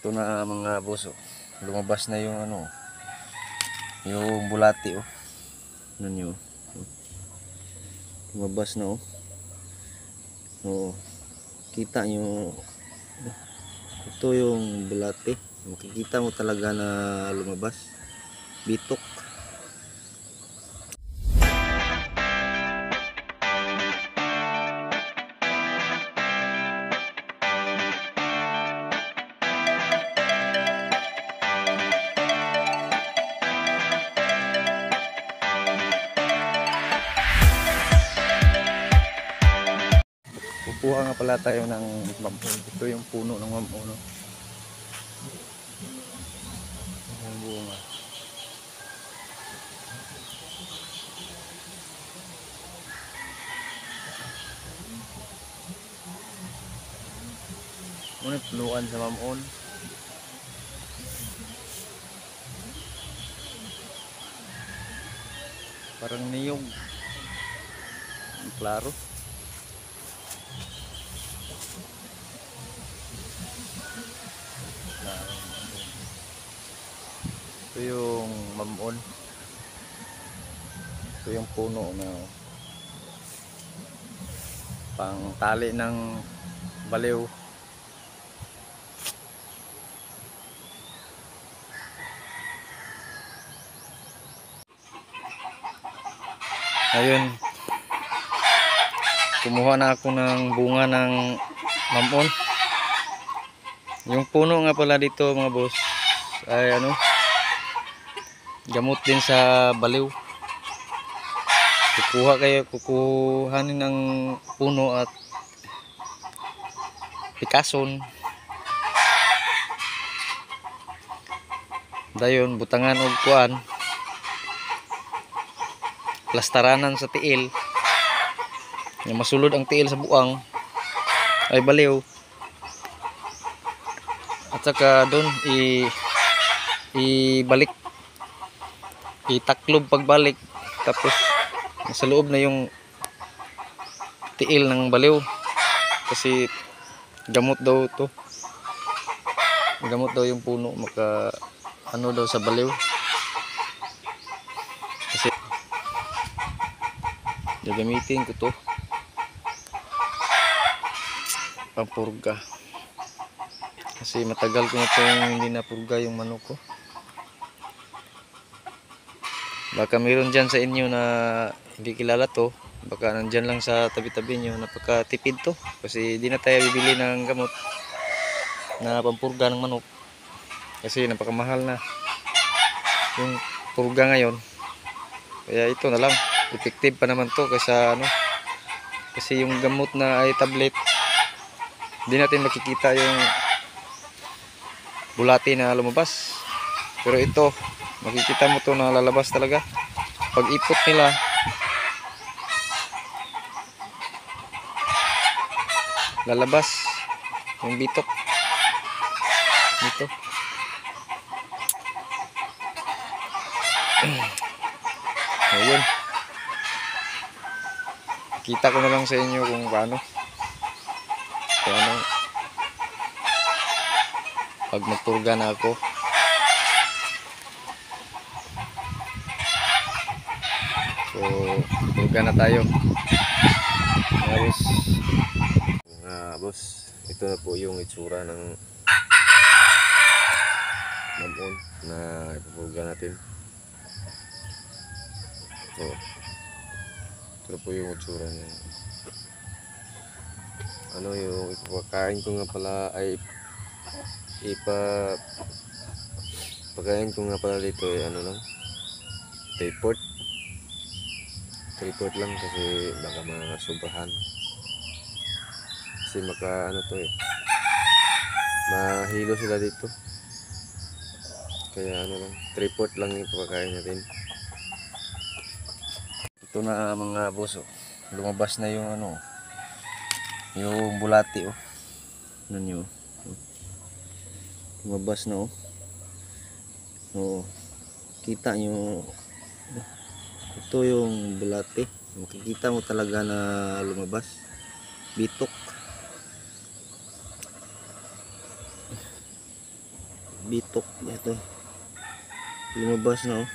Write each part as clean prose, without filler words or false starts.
Ito na mga boss, oh. Lumabas na yung ano, yung bulati, oh. Ano nyo? Lumabas na, oh. Oo. Kita nyo, ito yung bulati. Makikita mo talaga na lumabas. Bitok. Kukuha nga pala tayo ng mamon. Ito yung puno ng mamon, no? Yung bunga. Ngunit punuan sa mamon. Parang niyog. Ang klaro. Ito yung mamon. Ito yung puno na pang tali ng baliw. Ayun, kumuha na ako ng bunga ng mamon. Yung puno nga pala dito mga boss ay ano, gamot din sa baliw. Kukuhanin ng puno at pikason. Dayon butangan og kuan, plastaranan sa tiil. Yung masulod ang tiil sa buang ay baliw. At saka doon ibalik, itaklob pagbalik, tapos sa loob na yung tiil ng baliw kasi gamot daw to, gamot daw yung puno, maka ano daw sa baliw kasi gagamitin ko to pampurga kasi matagal ko na itong hindi napurga yung manok ko. Baka mayroon dyan sa inyo na hindi kilala to, baka nandyan lang sa tabi-tabi nyo. Napakatipid to kasi di na tayo bibili ng gamot na pampurga ng manok kasi napakamahal na yung purga ngayon. Kaya ito na lang, effective pa naman to kaysa ano, kasi yung gamot na ay tablet, di natin makikita yung bulati na lumabas, pero ito makikita mo to na lalabas talaga pag ipot nila. Lalabas yung bitok dito. Ayun, kita ko na lang sa inyo kung paano pag magpurga na ako. So purga na tayo mga boss. Boss, ito na po yung itsura ng mamon na ipupurga natin. So ito po yung itsura niya. Ano yung ipapakain ko nga pala ay pagkain ko nga pala dito ay ano lang, 3/4 lang kasi baka masubrahan kasi maka ano to mahilo sila dito, kaya ano lang, 3/4 lang yung pagkain natin. Ito na mga boss, oh. Lumabas na yung ano, yung bulati, oh. Ano nyo, lumabas na, oh. Oo, kita nyo, ito yung bulati. Makikita mo talaga na lumabas, bitok. bitok ito. Lumabas na oh.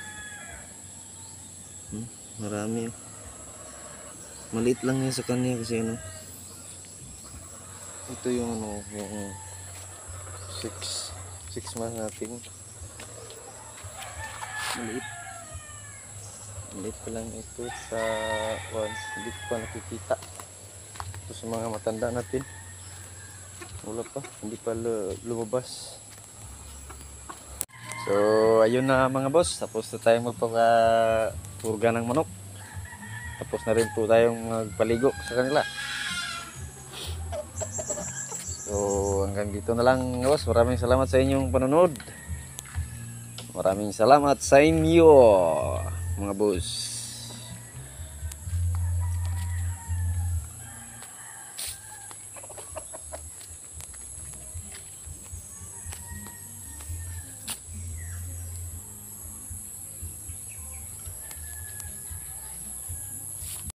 Marami oh. Maliit lang yan sa kanya kasi ano. Ito yung ano, yung 6 months natin. Maliit. Maliit pa lang ito sa hindi ko pa nakikita. Ito sa mga matanda natin. Wala pa, hindi pa lumabas. So, ayun na mga boss. Tapos na tayong magpapapurga ng manok. Tapos na rin po tayong magpaligo sa kanila. So, hanggang dito na lang boss. Maraming salamat sa inyong panonood. Maraming salamat sa inyo mga boss.